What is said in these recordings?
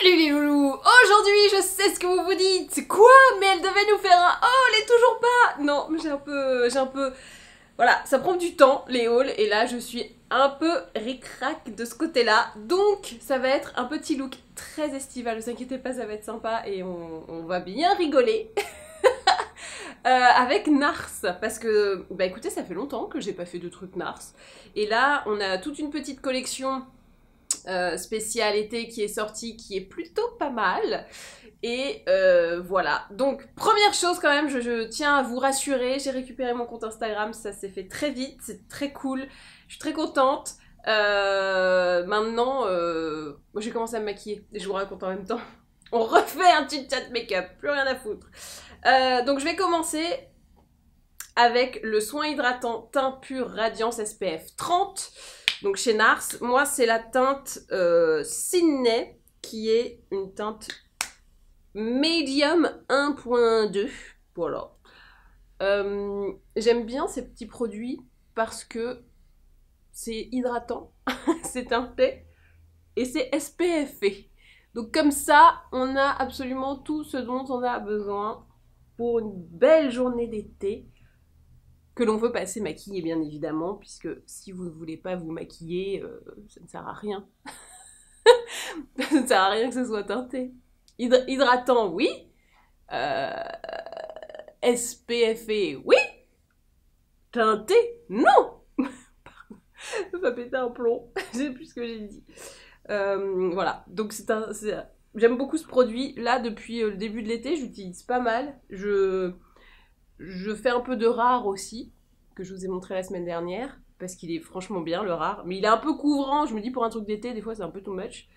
Salut les loulous! Aujourd'hui, je sais ce que vous vous dites! Quoi? Mais elle devait nous faire un haul et toujours pas! Non, j'ai un peu... Voilà, ça prend du temps, les hauls, et là, je suis un peu ric-rac de ce côté-là. Donc, ça va être un petit look très estival, ne vous inquiétez pas, ça va être sympa et on va bien rigoler. Avec Nars, parce que, bah écoutez, ça fait longtemps que j'ai pas fait de trucs Nars. Et là, on a toute une petite collection spécial été qui est sorti, qui est plutôt pas mal. Et voilà. Donc, première chose quand même, je tiens à vous rassurer, j'ai récupéré mon compte Instagram, ça s'est fait très vite, c'est très cool, je suis très contente. Maintenant, moi j'ai commencé à me maquiller, et je vous raconte en même temps. On refait un petit chat make-up, plus rien à foutre. Donc je vais commencer avec le soin hydratant teint pur Radiance SPF 30. Donc chez Nars, moi c'est la teinte Sydney, qui est une teinte Medium 1.2. Voilà. J'aime bien ces petits produits parce que c'est hydratant, c'est teinté et c'est SPFé. Donc comme ça, on a absolument tout ce dont on a besoin pour une belle journée d'été. Que l'on veut passer maquillé bien évidemment, puisque si vous ne voulez pas vous maquiller, ça ne sert à rien. Ça ne sert à rien que ce soit teinté. Hydratant, oui. SPFé, oui. Teinté, non. Je vais pas péter un plomb, je sais plus ce que j'ai dit. Voilà, donc j'aime beaucoup ce produit. Là, depuis le début de l'été, j'utilise pas mal. Je fais un peu de rare aussi, que je vous ai montré la semaine dernière, parce qu'il est franchement bien, le rare. Mais il est un peu couvrant, je me dis pour un truc d'été, des fois c'est un peu too much.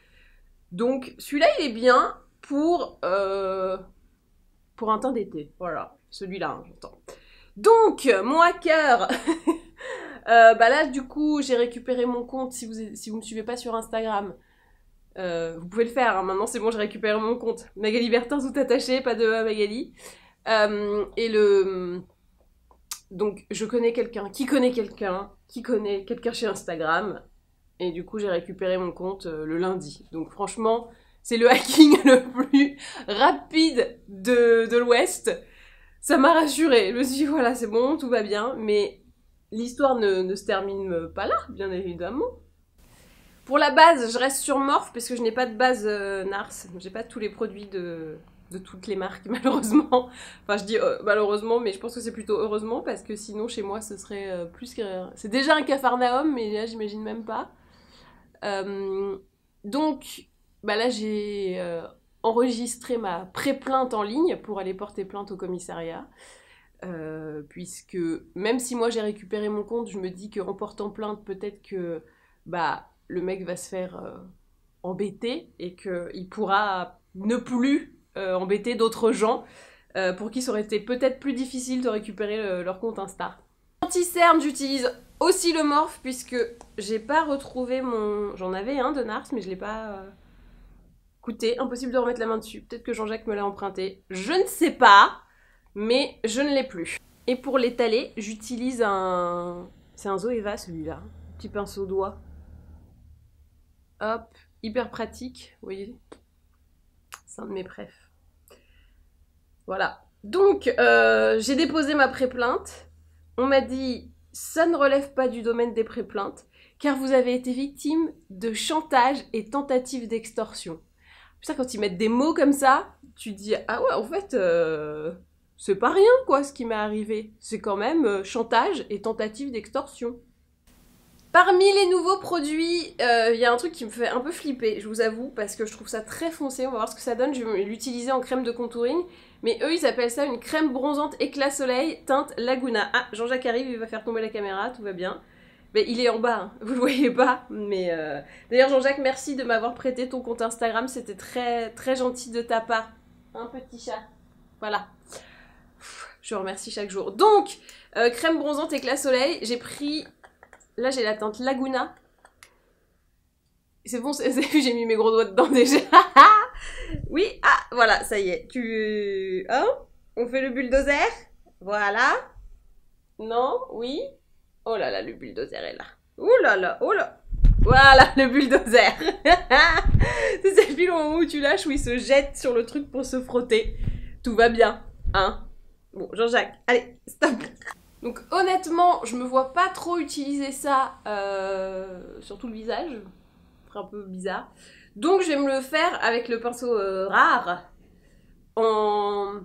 Donc celui-là, il est bien pour un teint d'été. Voilà, celui-là, hein, j'entends. Donc, moi, cœur. Bah là, du coup, j'ai récupéré mon compte. Si vous me suivez pas sur Instagram, vous pouvez le faire. Hein. Maintenant, c'est bon, j'ai récupéré mon compte. Magali Bertin, tout attaché, pas de Magali. Donc, je connais quelqu'un qui connaît quelqu'un qui connaît quelqu'un chez Instagram. Et du coup, j'ai récupéré mon compte le lundi. Donc, franchement, c'est le hacking le plus rapide de l'Ouest. Ça m'a rassurée. Je me suis dit, voilà, c'est bon, tout va bien. Mais l'histoire ne se termine pas là, bien évidemment. Pour la base, je reste sur Morphe, parce que je n'ai pas de base Nars. J'ai pas tous les produits de toutes les marques, malheureusement. Enfin, je dis malheureusement, mais je pense que c'est plutôt heureusement, parce que sinon, chez moi, ce serait plus que... C'est déjà un capharnaüm, mais là, j'imagine même pas. Donc, bah là, j'ai enregistré ma pré-plainte en ligne pour aller porter plainte au commissariat. Puisque, même si moi, j'ai récupéré mon compte, je me dis qu'en portant plainte, peut-être que bah, le mec va se faire embêter et qu'il pourra ne plus embêter d'autres gens pour qui ça aurait été peut-être plus difficile de récupérer leur compte Insta. Anti-cerne, j'utilise aussi le Morphe puisque j'ai pas retrouvé mon... J'en avais un de Nars mais je l'ai pas... Écoutez, impossible de remettre la main dessus. Peut-être que Jean-Jacques me l'a emprunté. Je ne sais pas, mais je ne l'ai plus. Et pour l'étaler, j'utilise un... C'est un Zoeva celui-là. Petit pinceau doigt. Hop, hyper pratique, vous voyez. C'est un de mes préfs. Voilà. Donc, j'ai déposé ma pré-plainte. On m'a dit, ça ne relève pas du domaine des pré-plaintes, car vous avez été victime de chantage et tentative d'extorsion. Putain, quand ils mettent des mots comme ça, tu dis, ah ouais, en fait, c'est pas rien, quoi, ce qui m'est arrivé. C'est quand même chantage et tentative d'extorsion. Parmi les nouveaux produits, il y a un truc qui me fait un peu flipper, je vous avoue, parce que je trouve ça très foncé. On va voir ce que ça donne. Je vais l'utiliser en crème de contouring. Mais eux, ils appellent ça une crème bronzante éclat soleil teinte Laguna. Ah, Jean-Jacques arrive, il va faire tomber la caméra, tout va bien. Mais il est en bas, hein. Vous le voyez pas. Mais d'ailleurs, Jean-Jacques, merci de m'avoir prêté ton compte Instagram. C'était très, très gentil de ta part. Un petit chat. Voilà. Je remercie chaque jour. Donc, crème bronzante éclat soleil. J'ai pris... Là, j'ai la teinte Laguna. C'est bon, j'ai mis mes gros doigts dedans déjà. Oui, ah, voilà, ça y est. Hein? On fait le bulldozer? Voilà. Non? Oui? Oh là là, le bulldozer est là. Oh là là, oh là. Voilà, le bulldozer. C'est pile au moment où tu lâches, où il se jette sur le truc pour se frotter. Tout va bien, hein? Bon, Jean-Jacques, allez, stop. Donc honnêtement, je me vois pas trop utiliser ça sur tout le visage. Ça ferait un peu bizarre. Donc je vais me le faire avec le pinceau rare en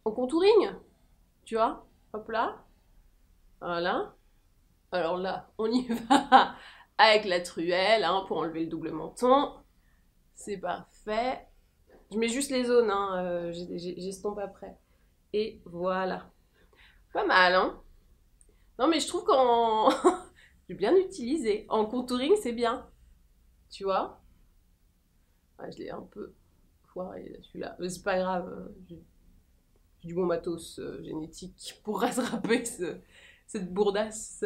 contouring. Tu vois? Hop là. Voilà. Alors là, on y va avec la truelle hein, pour enlever le double menton. C'est parfait. Je mets juste les zones, hein, j'estompe après. Et voilà. Pas mal, hein? Non, mais je trouve qu'en... j'ai bien utilisé. En contouring, c'est bien. Tu vois? Ouais, je l'ai un peu foiré, celui-là. Mais c'est pas grave. J'ai du bon matos génétique pour rattraper cette bourdasse.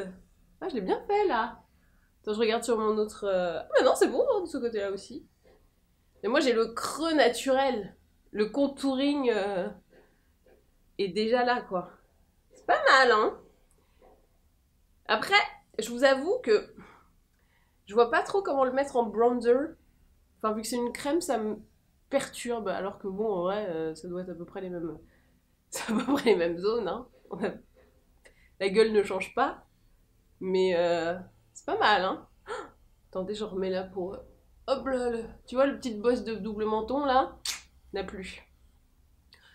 Ah, je l'ai bien fait, là. Attends, je regarde sur mon autre... Ah, mais non, c'est bon, hein, de ce côté-là aussi. Mais moi, j'ai le creux naturel. Le contouring est déjà là, quoi. C'est pas mal, hein? Après, je vous avoue que je vois pas trop comment le mettre en bronzer. Enfin, vu que c'est une crème, ça me perturbe. Alors que bon, en vrai, ça doit être à peu près les mêmes... C'est à peu près les mêmes zones, hein. La gueule ne change pas. Mais c'est pas mal, hein. Attendez, je remets là pour... Hop là, tu vois le petit boss de double menton, là? N'a plus.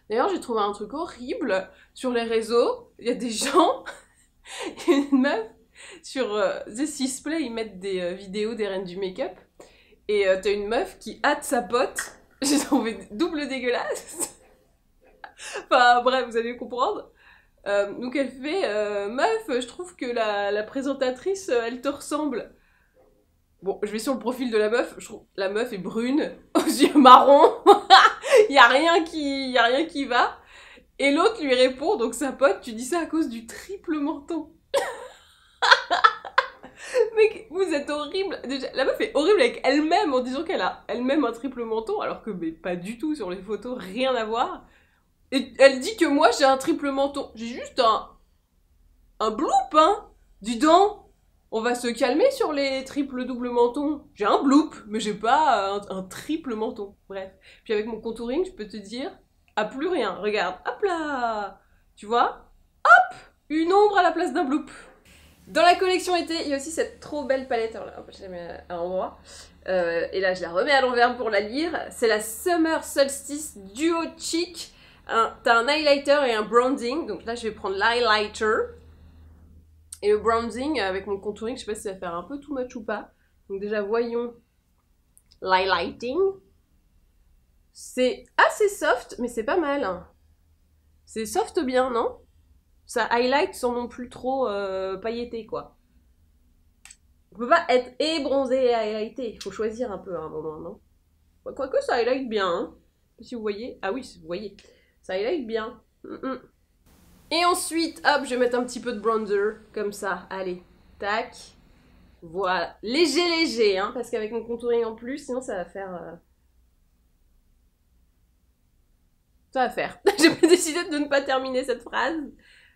D'ailleurs, j'ai trouvé un truc horrible sur les réseaux. Il y a des gens... Il y a une meuf sur The Sisplay, ils mettent des vidéos des reines du make-up. Et t'as une meuf qui hâte sa pote. J'ai trouvé double dégueulasse. Enfin bref, vous allez comprendre. Donc elle fait meuf, je trouve que la présentatrice, elle te ressemble. Bon, je vais sur le profil de la meuf. Je trouve la meuf est brune, aux yeux marrons. y a rien qui va. Et l'autre lui répond, donc sa pote, tu dis ça à cause du triple menton. Mec, vous êtes horrible. Déjà, la meuf est horrible avec elle-même en disant qu'elle a elle-même un triple menton, alors que mais pas du tout sur les photos, rien à voir. Et elle dit que moi j'ai un triple menton. J'ai juste un bloop, hein. Dis donc, on va se calmer sur les triples doubles mentons. J'ai un bloop, mais j'ai pas un triple menton. Bref. Puis avec mon contouring, je peux te dire, ah plus rien. Regarde, hop là. Tu vois? Hop, une ombre à la place d'un bloop. Dans la collection été, il y a aussi cette trop belle palette. Alors là, je la mets à l'endroit. Et là, je la remets à l'envers pour la lire. C'est la Summer Solstice Duo Cheek. T'as un highlighter et un bronzing. Donc là, je vais prendre l'highlighter. Et le bronzing avec mon contouring, je sais pas si ça va faire un peu too much ou pas. Donc déjà, voyons l'highlighting. C'est assez soft, mais c'est pas mal. C'est soft bien, non? Ça highlight sans non plus trop pailleté, quoi. On peut pas être et bronzé et highlighté. Il faut choisir un peu à un moment, non? Quoique ça highlight bien, hein. Si vous voyez. Ah oui, vous voyez. Ça highlight bien. Et ensuite, hop, je vais mettre un petit peu de bronzer. Comme ça. Allez. Tac. Voilà. Léger, léger, hein. Parce qu'avec mon contouring en plus, sinon ça va faire... Ça va faire. J'ai décidé de ne pas terminer cette phrase.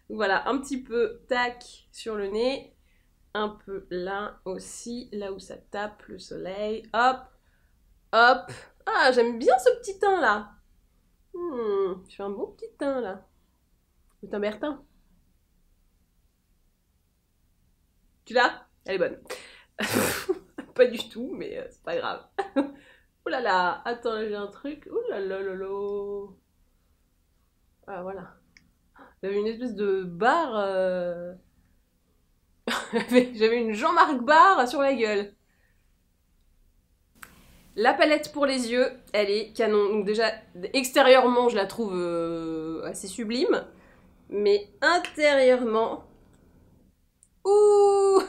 Voilà, un petit peu, tac, sur le nez. Un peu là aussi, là où ça tape le soleil. Hop, hop. Ah, j'aime bien ce petit teint là. Je fais un beau petit teint là. Le teint Bertin. Tu l'as? Elle est bonne. Pas du tout, mais c'est pas grave. Oh là là, attends, j'ai un truc. Oh là là là là. Ah, voilà. J'avais une espèce de barre... J'avais une Jean-Marc Barre sur la gueule. La palette pour les yeux, elle est canon. Donc déjà, extérieurement, je la trouve assez sublime. Mais intérieurement... Ouh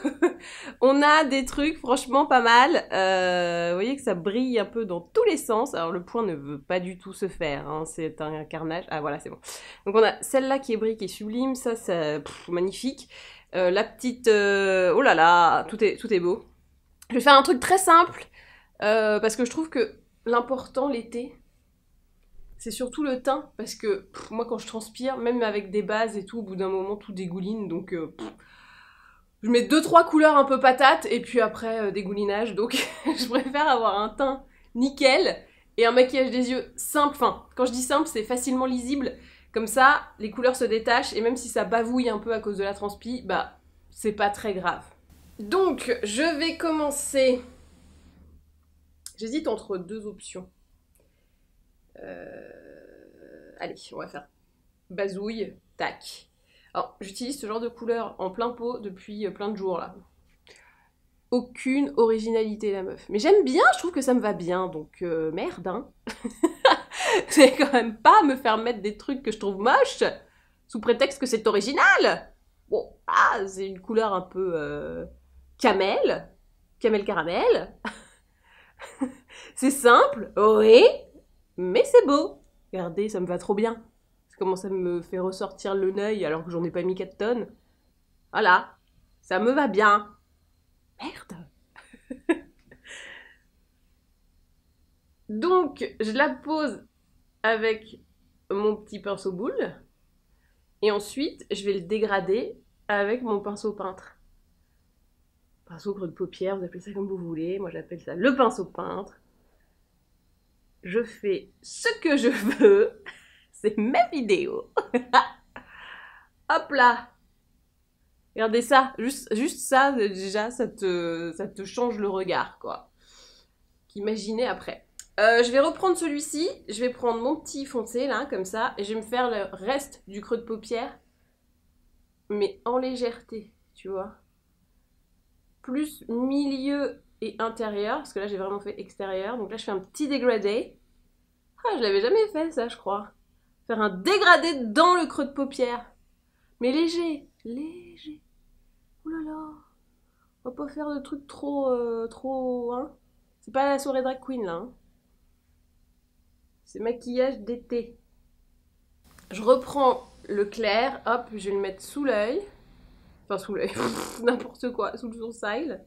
on a des trucs franchement pas mal. Vous voyez que ça brille un peu dans tous les sens. Alors le point ne veut pas du tout se faire. Hein. C'est un carnage. Ah voilà, c'est bon. Donc on a celle-là qui est brille, qui est sublime. Ça, magnifique. La petite... oh là là, tout est beau. Je vais faire un truc très simple. Parce que je trouve que l'important l'été, c'est surtout le teint. Parce que moi quand je transpire, même avec des bases et tout, au bout d'un moment tout dégouline. Donc Je mets 2-3 couleurs un peu patates et puis après dégoulinage. Donc je préfère avoir un teint nickel et un maquillage des yeux simple. Enfin, quand je dis simple, c'est facilement lisible. Comme ça, les couleurs se détachent et même si ça bavouille un peu à cause de la transpi, bah c'est pas très grave. Donc, je vais commencer. J'hésite entre deux options. Allez, on va faire bazouille, tac. Alors, j'utilise ce genre de couleur en plein pot depuis plein de jours là. Aucune originalité la meuf. Mais j'aime bien, je trouve que ça me va bien, donc merde hein. C'est quand même pas me faire mettre des trucs que je trouve moches sous prétexte que c'est original. Bon, ah, c'est une couleur un peu camel caramel. C'est simple, oui, mais c'est beau. Regardez, ça me va trop bien. Ça commence à me faire ressortir le œil alors que j'en ai pas mis 4 tonnes. Voilà, ça me va bien. Merde. Donc, je la pose avec mon petit pinceau boule. Et ensuite, je vais le dégrader avec mon pinceau peintre. Pinceau creux de paupière, vous appelez ça comme vous voulez. Moi, j'appelle ça le pinceau peintre. Je fais ce que je veux. C'est ma vidéo. Hop là. Regardez ça. Juste ça, déjà, ça te change le regard, quoi. Imaginez après. Je vais reprendre celui-ci. Je vais prendre mon petit foncé, là, comme ça. Et je vais me faire le reste du creux de paupière. Mais en légèreté, tu vois. Plus milieu et intérieur. Parce que là, j'ai vraiment fait extérieur. Donc là, je fais un petit dégradé. Ah, je l'avais jamais fait, ça, je crois. Faire un dégradé dans le creux de paupière. Mais léger. Léger. Ouh là là. On va pas faire de trucs trop... hein. C'est pas la soirée drag queen, là. Hein. C'est maquillage d'été. Je reprends le clair. Hop, je vais le mettre sous l'œil. Enfin, sous l'œil. N'importe quoi. Sous le sourcil.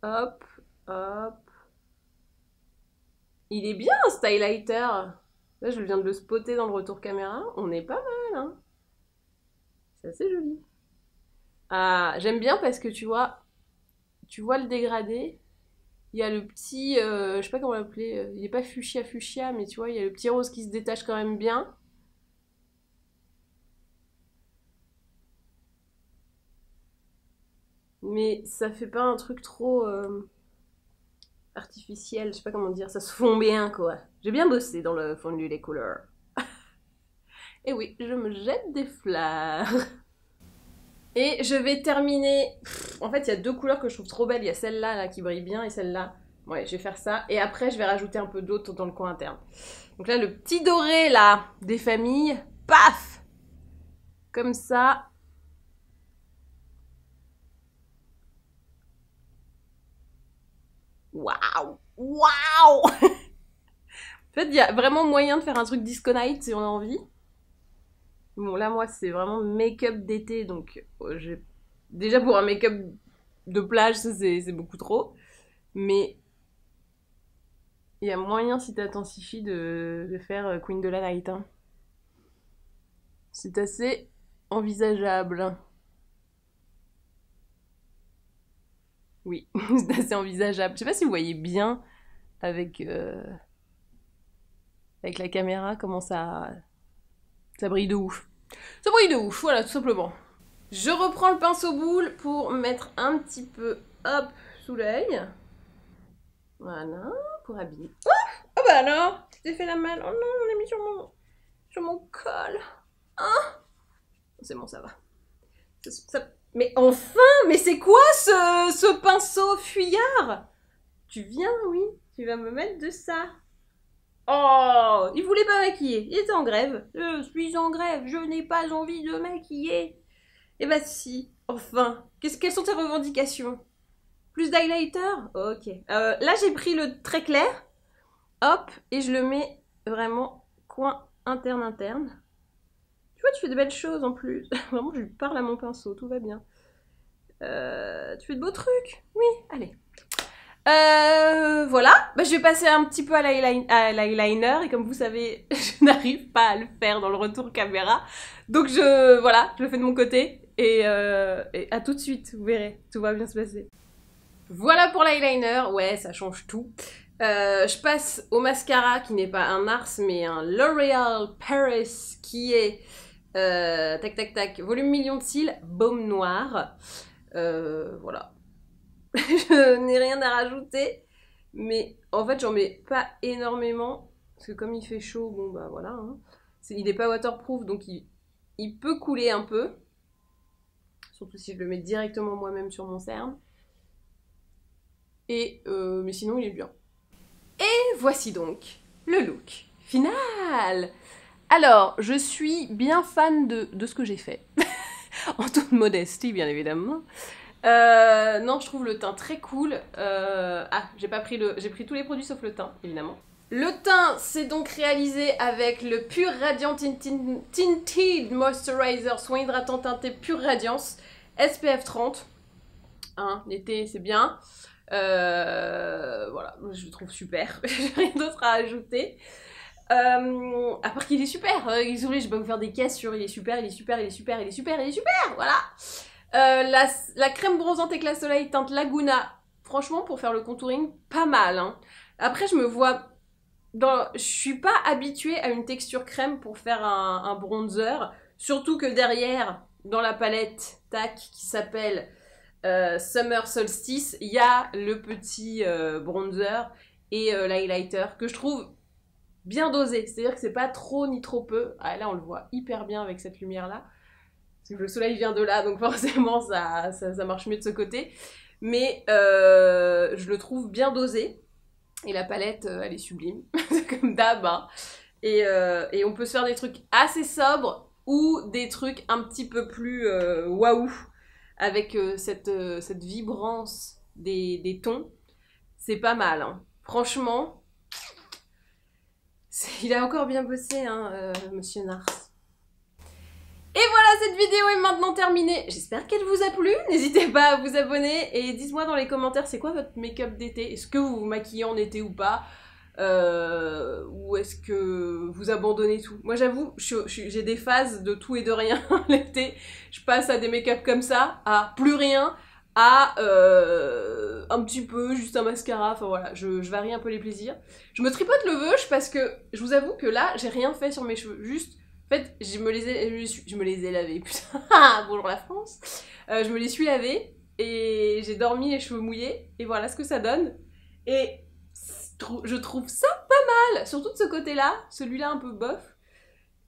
Hop, hop. Il est bien, ce highlighter. Là, je viens de le spotter dans le retour caméra. On est pas mal, hein. C'est assez joli. Ah, j'aime bien parce que tu vois le dégradé. Il y a le petit, je sais pas comment l'appeler, il est pas fuchsia, mais tu vois, il y a le petit rose qui se détache quand même bien. Mais ça fait pas un truc trop artificiel, je sais pas comment dire, ça se fond bien quoi. J'ai bien bossé dans le fondu des couleurs. Et oui, je me jette des fleurs. Et je vais terminer... En fait, il y a deux couleurs que je trouve trop belles. Il y a celle-là là, qui brille bien et celle-là. Ouais, je vais faire ça. Et après, je vais rajouter un peu d'autres dans le coin interne. Donc là, le petit doré là, des familles. Paf! Comme ça. Waouh! Waouh! En fait, il y a vraiment moyen de faire un truc disco night si on a envie. Bon, là, moi, c'est vraiment make-up d'été, donc déjà pour un make-up de plage, ça, c'est beaucoup trop. Mais il y a moyen, si t'intensifies, de faire Queen de la Night. Hein. C'est assez envisageable. Oui, c'est assez envisageable. Je sais pas si vous voyez bien avec la caméra comment ça brille de ouf. Ça brille de ouf, voilà, tout simplement. Je reprends le pinceau boule pour mettre un petit peu, hop, sous l'œil. Voilà, pour habiller. Oh bah non, tu t'es fait la malle. Oh non, on l'a mis sur mon col. Ah, c'est bon, ça va. Mais enfin, mais c'est quoi ce pinceau fuyard? Tu viens, oui, tu vas me mettre de ça. Oh, il voulait pas maquiller, il était en grève. Je suis en grève, je n'ai pas envie de maquiller. Eh bah si, enfin. Quelles sont tes revendications? Plus d'highlighter? Ok. Là, j'ai pris le très clair. Hop, et je le mets vraiment coin interne. Tu vois, tu fais de belles choses en plus. Vraiment, je lui parle à mon pinceau, tout va bien. Tu fais de beaux trucs? Oui, allez. Voilà, bah, je vais passer un petit peu à l'eyeliner et comme vous savez, je n'arrive pas à le faire dans le retour caméra. Donc voilà, je le fais de mon côté. et à tout de suite, vous verrez, tout va bien se passer. Voilà pour l'eyeliner, ouais, ça change tout. Je passe au mascara qui n'est pas un NARS mais un L'Oréal Paris qui est tac tac tac, volume million de cils, baume noir. Voilà. Je n'ai rien à rajouter, mais en fait j'en mets pas énormément parce que comme il fait chaud, bon bah voilà. Hein. Il n'est pas waterproof donc il peut couler un peu, surtout si je le mets directement moi-même sur mon cerne. Et mais sinon il est bien. Et voici donc le look final. Alors, je suis bien fan de ce que j'ai fait. En toute modestie, bien évidemment. Non, je trouve le teint très cool. Ah, j'ai pris tous les produits sauf le teint, évidemment. Le teint, c'est donc réalisé avec le Pure Radiant Tinted Moisturizer, soin hydratant teinté Pure Radiance, SPF 30. Hein, l'été, c'est bien. Voilà, je le trouve super. J'ai rien d'autre à ajouter. À part qu'il est super. Désolé, je vais pas vous faire des caisses sur il est super, il est super, il est super, il est super, il est super. Voilà. La crème bronzante éclat soleil teinte Laguna. Franchement, pour faire le contouring, pas mal. Hein. Après, je me vois... Je suis pas habituée à une texture crème pour faire un bronzer. Surtout que derrière, dans la palette, tac, qui s'appelle... Summer Solstice, il y a le petit bronzer et l'highlighter que je trouve bien dosé, c'est-à-dire que c'est pas trop ni trop peu. Ah, là on le voit hyper bien avec cette lumière là, parce que le soleil vient de là donc forcément ça marche mieux de ce côté, mais je le trouve bien dosé et la palette elle est sublime comme d'hab hein. Et on peut se faire des trucs assez sobres ou des trucs un petit peu plus waouh avec cette vibrance des tons, c'est pas mal. Hein. Franchement, il a encore bien bossé, hein, Monsieur Nars. Et voilà, cette vidéo est maintenant terminée. J'espère qu'elle vous a plu. N'hésitez pas à vous abonner et dites-moi dans les commentaires c'est quoi votre make-up d'été. Est-ce que vous vous maquillez en été ou pas ou est-ce que vous abandonnez tout? Moi j'avoue, j'ai des phases de tout et de rien l'été. Je passe à des make-up comme ça, à plus rien, à un petit peu, juste un mascara, enfin voilà, je varie un peu les plaisirs. Je me tripote le veuche parce que je vous avoue que là, j'ai rien fait sur mes cheveux, juste, en fait, je me les ai lavés, putain, bonjour la France. Je me les suis lavés et j'ai dormi les cheveux mouillés et voilà ce que ça donne. Et je trouve ça pas mal, surtout de ce côté-là, celui-là un peu bof.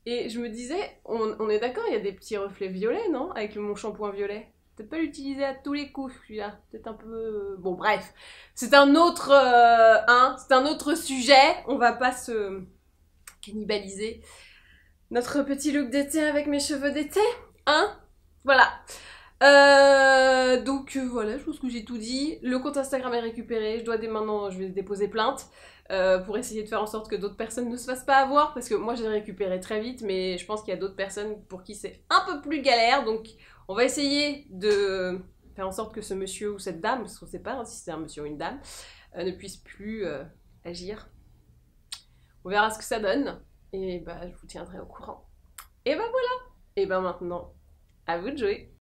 Et je me disais, on est d'accord, il y a des petits reflets violets, non? Avec mon shampoing violet. Peut-être pas l'utiliser à tous les coups, celui-là. Peut-être un peu... Bon, bref. C'est un autre... c'est un autre sujet. On va pas se cannibaliser notre petit look d'été avec mes cheveux d'été. Hein? Voilà. Donc voilà, je pense que j'ai tout dit. Le compte Instagram est récupéré. Dès maintenant, je vais déposer plainte pour essayer de faire en sorte que d'autres personnes ne se fassent pas avoir. Parce que moi, j'ai récupéré très vite, mais je pense qu'il y a d'autres personnes pour qui c'est un peu plus galère. Donc, on va essayer de faire en sorte que ce monsieur ou cette dame, parce qu'on ne sait pas hein, si c'est un monsieur ou une dame, ne puisse plus agir. On verra ce que ça donne. Et bah, je vous tiendrai au courant. Et bah voilà. Et bah maintenant, à vous de jouer.